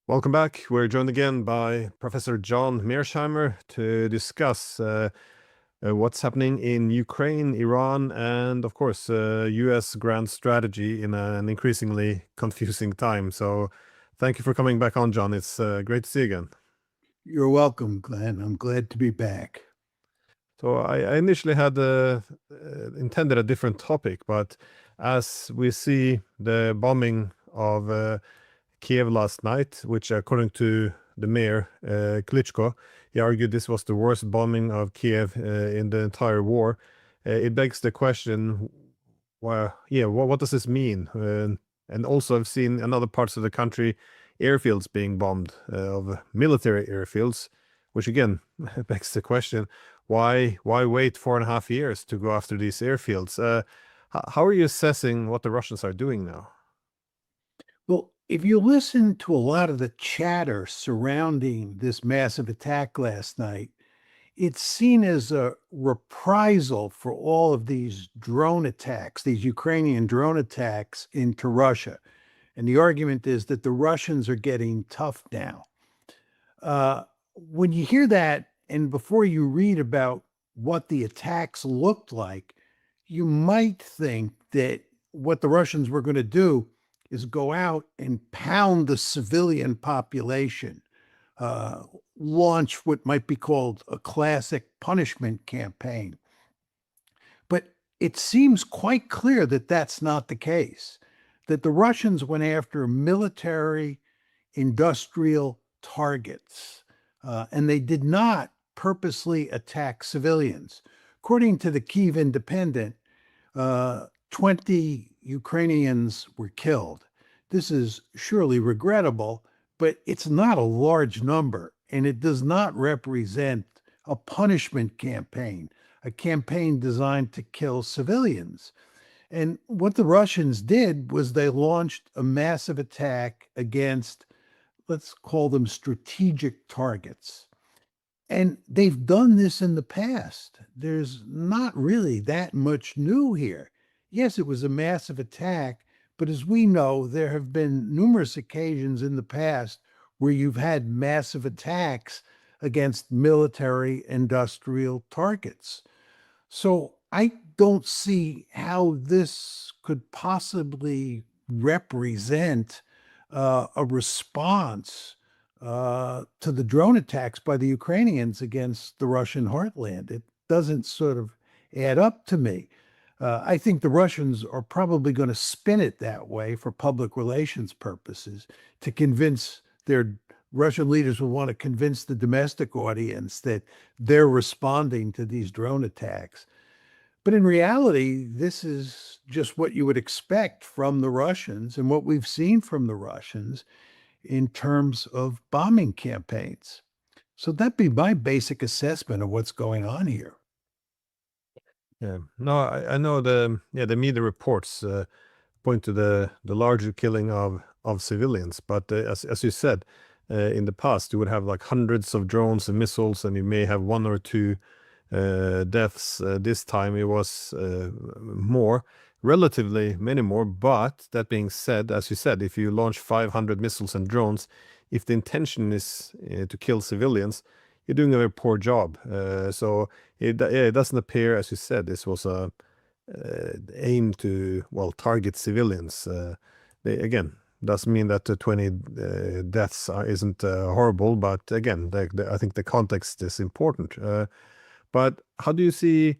Welcome back. We're joined again by Professor John Mearsheimer to discuss what's happening in Ukraine, Iran, and of course, US grand strategy in an increasingly confusing time. So thank you for coming back on, John. It's great to see you again. You're welcome, Glenn. I'm glad to be back. So I initially had intended a different topic, but as we see the bombing of Kiev last night, which according to the mayor, Klitschko, he argued this was the worst bombing of Kiev in the entire war. It begs the question, what does this mean? And also I've seen in other parts of the country, airfields being bombed, of military airfields, which again begs the question, why wait 4.5 years to go after these airfields? How are you assessing what the Russians are doing now? Well, if you listen to a lot of the chatter surrounding this massive attack last night, it's seen as a reprisal for all of these drone attacks, these Ukrainian drone attacks into Russia. And the argument is that the Russians are getting tough now. When you hear that, and before you read about what the attacks looked like, you might think that what the Russians were going to do is go out and pound the civilian population, uh, launch what might be called a classic punishment campaign. But it seems quite clear that that's not the case, that the Russians went after military, industrial targets, and they did not purposely attack civilians. According to the Kyiv Independent, 20 Ukrainians were killed. This is surely regrettable, but it's not a large number, and it does not represent a punishment campaign, a campaign designed to kill civilians. And what the Russians did was they launched a massive attack against, let's call them strategic targets. And they've done this in the past. There's not really that much new here. Yes, it was a massive attack, but as we know, there have been numerous occasions in the past where you've had massive attacks against military industrial targets. So I don't see how this could possibly represent a response to the drone attacks by the Ukrainians against the Russian heartland. It doesn't sort of add up to me. I think the Russians are probably going to spin it that way for public relations purposes to convince their Russian leaders will want to convince the domestic audience that they're responding to these drone attacks. But in reality, this is just what you would expect from the Russians and what we've seen from the Russians in terms of bombing campaigns. So that'd be my basic assessment of what's going on here. Yeah, no, I know the media reports point to the larger killing of civilians, but as you said, in the past you would have like hundreds of drones and missiles, and you may have one or two deaths. This time it was more, relatively many more. But that being said, as you said, if you launch 500 missiles and drones, if the intention is to kill civilians, you're doing a very poor job. So it doesn't appear, as you said, this was a aim to, well, target civilians. Again, doesn't mean that the 20 deaths isn't horrible, but again, I think the context is important. But how do you see?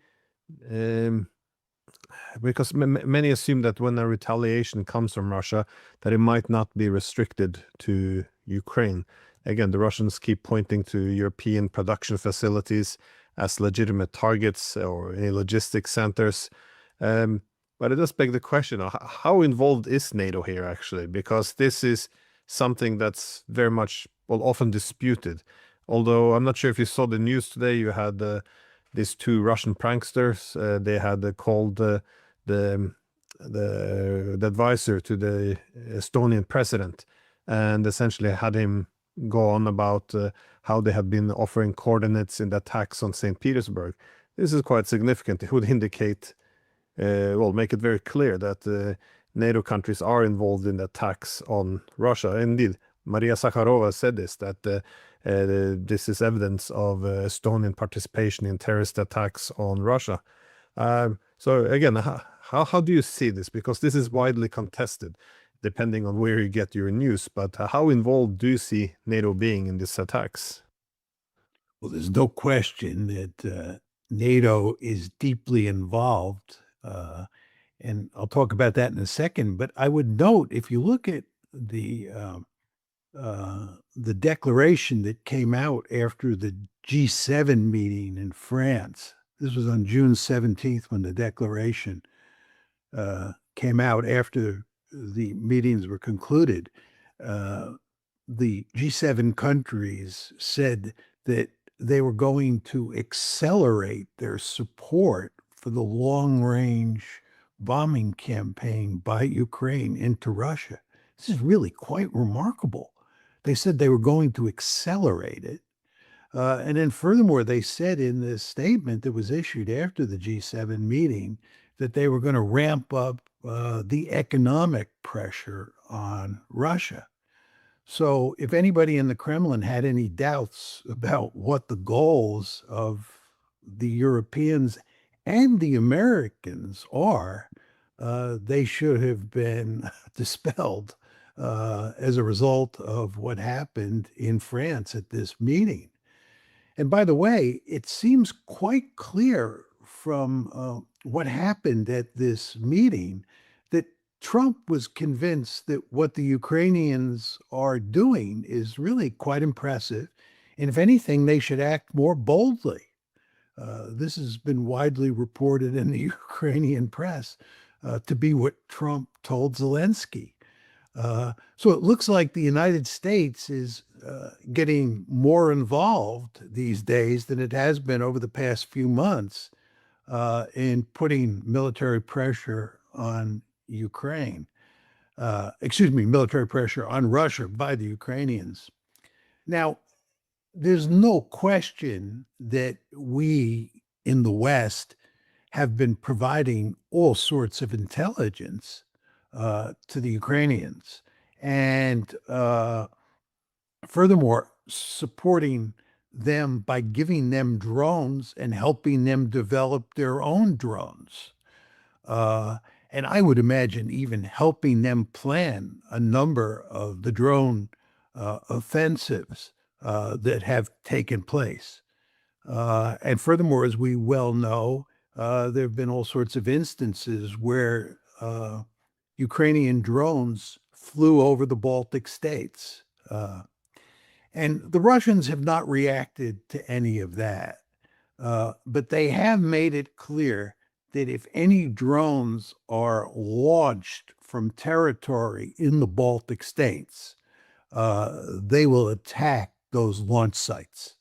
Because many assume that when a retaliation comes from Russia, that it might not be restricted to Ukraine. Again, the Russians keep pointing to European production facilities as legitimate targets or any logistics centers. But it does beg the question, how involved is NATO here actually? Because this is something that's very much, well, often disputed. Although I'm not sure if you saw the news today, you had these two Russian pranksters. They had called the advisor to the Estonian president and essentially had him go on about how they have been offering coordinates in the attacks on St. Petersburg. This is quite significant. It would indicate, well, make it very clear that NATO countries are involved in attacks on Russia. Indeed, Maria Zakharova said that this is evidence of Estonian participation in terrorist attacks on Russia. So again, how do you see this? Because this is widely contested, depending on where you get your news. But how involved do you see NATO being in these attacks? Well, there's no question that NATO is deeply involved. And I'll talk about that in a second. But I would note, if you look at the declaration that came out after the G7 meeting in France, this was on June 17th when the declaration came out after the meetings were concluded. The G7 countries said that they were going to accelerate their support for the long-range bombing campaign by Ukraine into Russia. This is really quite remarkable. They said they were going to accelerate it. And then furthermore, they said in this statement that was issued after the G7 meeting that they were going to ramp up the economic pressure on Russia. So if anybody in the Kremlin had any doubts about what the goals of the Europeans and the Americans are, they should have been dispelled as a result of what happened in France at this meeting. And by the way, it seems quite clear from what happened at this meeting that Trump was convinced that what the Ukrainians are doing is really quite impressive. And if anything, they should act more boldly. This has been widely reported in the Ukrainian press to be what Trump told Zelensky. So it looks like the United States is getting more involved these days than it has been over the past few months in putting military pressure on Ukraine. Military pressure on Russia by the Ukrainians. Now, there's no question that we in the West have been providing all sorts of intelligence to the Ukrainians. And furthermore, supporting them by giving them drones and helping them develop their own drones. And I would imagine even helping them plan a number of the drone offensives that have taken place. And furthermore, as we well know, there have been all sorts of instances where Ukrainian drones flew over the Baltic states. And the Russians have not reacted to any of that. But they have made it clear that if any drones are launched from territory in the Baltic states, they will attack those launch sites.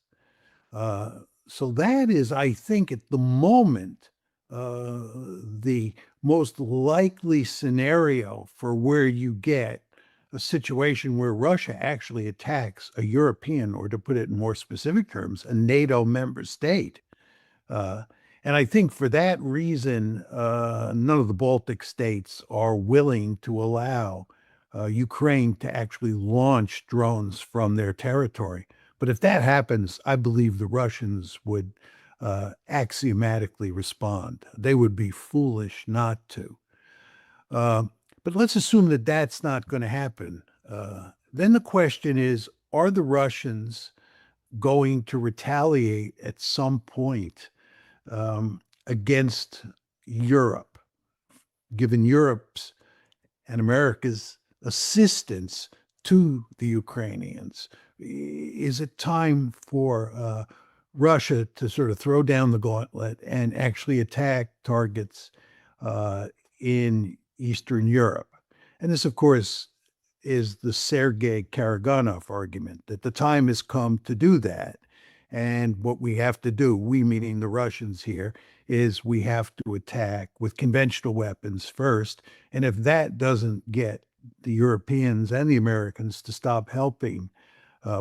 So that is, I think, at the moment, the most likely scenario for where you get a situation where Russia actually attacks a European, or to put it in more specific terms, a NATO member state. And I think for that reason, none of the Baltic states are willing to allow Ukraine to actually launch drones from their territory. But if that happens, I believe the Russians would axiomatically respond. They would be foolish not to. But let's assume that that's not going to happen. Then the question is, are the Russians going to retaliate at some point against Europe, given Europe's and America's assistance to the Ukrainians? Is it time for Russia to sort of throw down the gauntlet and actually attack targets in Eastern Europe? And this, of course, is the Sergei Karaganov argument, that the time has come to do that. And what we have to do, we meaning the Russians here, is we have to attack with conventional weapons first. And if that doesn't get the Europeans and the Americans to stop helping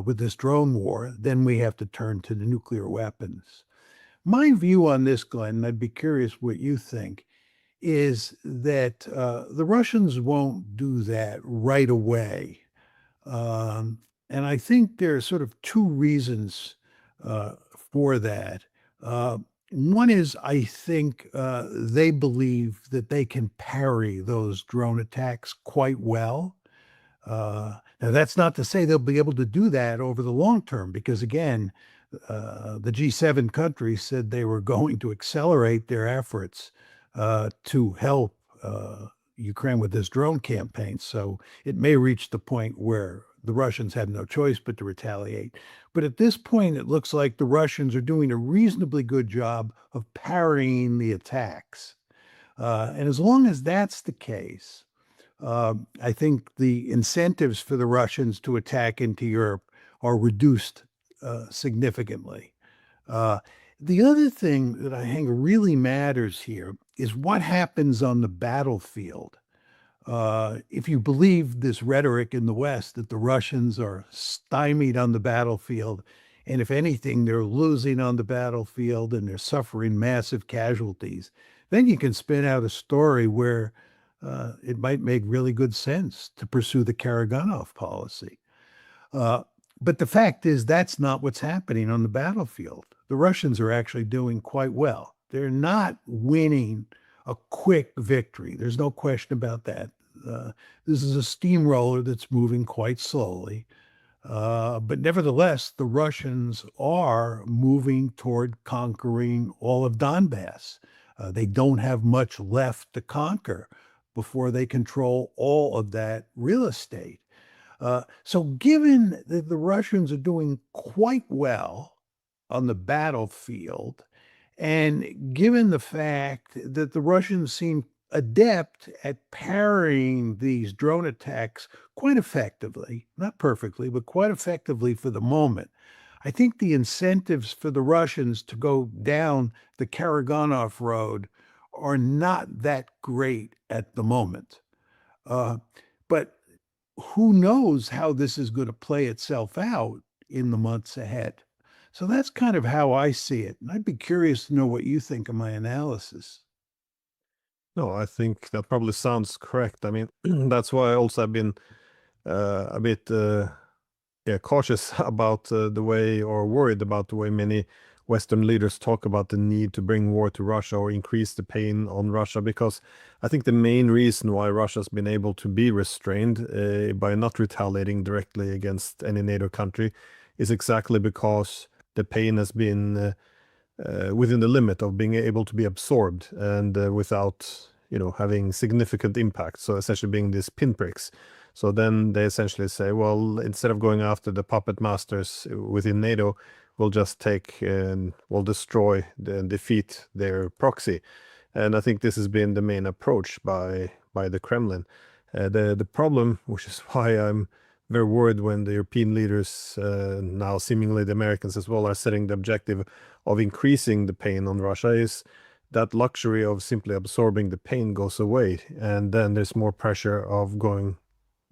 with this drone war, then we have to turn to the nuclear weapons. My view on this, Glenn, and I'd be curious what you think, is that the Russians won't do that right away. And I think there are sort of two reasons for that. Uh, One is I think they believe that they can parry those drone attacks quite well. Now, that's not to say they'll be able to do that over the long term, because again, the G7 countries said they were going to accelerate their efforts to help Ukraine with this drone campaign. So it may reach the point where the Russians have no choice but to retaliate. But at this point, it looks like the Russians are doing a reasonably good job of parrying the attacks. And as long as that's the case, I think the incentives for the Russians to attack into Europe are reduced significantly. Uh, the other thing that I think really matters here is what happens on the battlefield. If you believe this rhetoric in the West that the Russians are stymied on the battlefield, and if anything, they're losing on the battlefield and they're suffering massive casualties, then you can spin out a story where it might make really good sense to pursue the Karaganov policy. Uh, but the fact is, that's not what's happening on the battlefield. The Russians are actually doing quite well. They're not winning a quick victory. There's no question about that. Uh, this is a steamroller that's moving quite slowly. But nevertheless, the Russians are moving toward conquering all of Donbass. They don't have much left to conquer before they control all of that real estate. So, given that the Russians are doing quite well on the battlefield, and given the fact that the Russians seem adept at parrying these drone attacks quite effectively, not perfectly, but quite effectively for the moment, I think the incentives for the Russians to go down the Karaganov road are not that great at the moment. Uh, but who knows how this is going to play itself out in the months ahead. So that's kind of how I see it. And I'd be curious to know what you think of my analysis. No, I think that probably sounds correct. I mean, that's why I also have been a bit yeah, cautious about the way, or worried about the way many Western leaders talk about the need to bring war to Russia or increase the pain on Russia, because I think the main reason why Russia's been able to be restrained by not retaliating directly against any NATO country is exactly because the pain has been within the limit of being able to be absorbed and without, having significant impact. So essentially being these pinpricks. So then they essentially say, well, instead of going after the puppet masters within NATO, we'll just take and we'll destroy and defeat their proxy. And I think this has been the main approach by the Kremlin. The problem, which is why I'm very worried when the European leaders, now seemingly the Americans as well, are setting the objective of increasing the pain on Russia, is that luxury of simply absorbing the pain goes away, and then there's more pressure of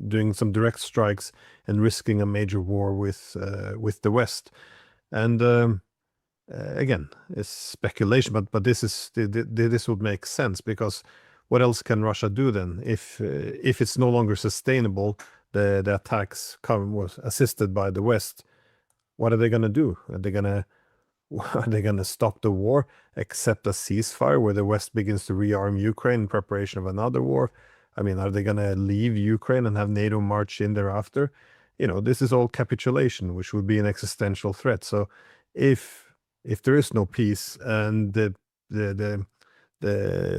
doing some direct strikes and risking a major war with the West. And again, it's speculation, but this would make sense, because what else can Russia do then if it's no longer sustainable? The attacks was assisted by the West. What are they going to do? Are they gonna stop the war, accept a ceasefire where the West begins to rearm Ukraine in preparation of another war? I mean, are they gonna leave Ukraine and have NATO march in thereafter? This is all capitulation, which would be an existential threat. So if there is no peace and the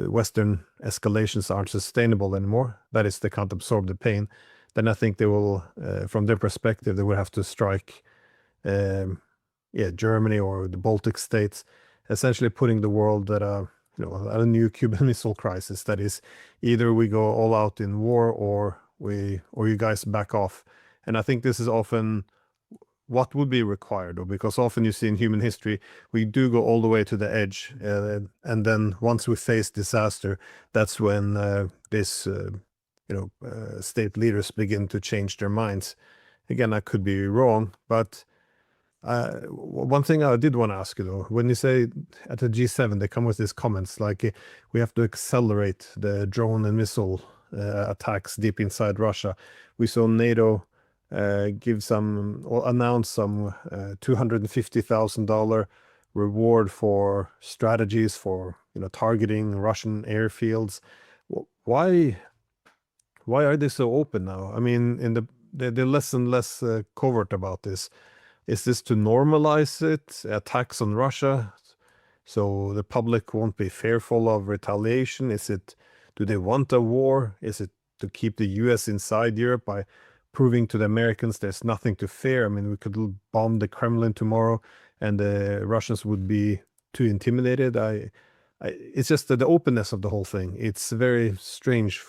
Western escalations aren't sustainable anymore, that is, they can't absorb the pain, then I think they will, from their perspective, they will have to strike, yeah, Germany or the Baltic states, essentially putting the world at a new Cuban Missile Crisis. That is, either we go all out in war, or you guys back off. And I think this is often what would be required, or because often you see in human history, we do go all the way to the edge, and then once we face disaster, that's when this state leaders begin to change their minds. Again, I could be wrong, but one thing I did want to ask you, though, when you say at the G7 they come with these comments like, we have to accelerate the drone and missile attacks deep inside Russia. We saw NATO give some or announce some $250,000 reward for strategies for targeting Russian airfields. Why are they so open now? I mean, they're less and less covert about this. Is this to normalize it, attacks on Russia, so the public won't be fearful of retaliation? Do they want a war? Is it to keep the US inside Europe by proving to the Americans there's nothing to fear? I mean, we could bomb the Kremlin tomorrow and the Russians would be too intimidated. It's just the openness of the whole thing. It's very strange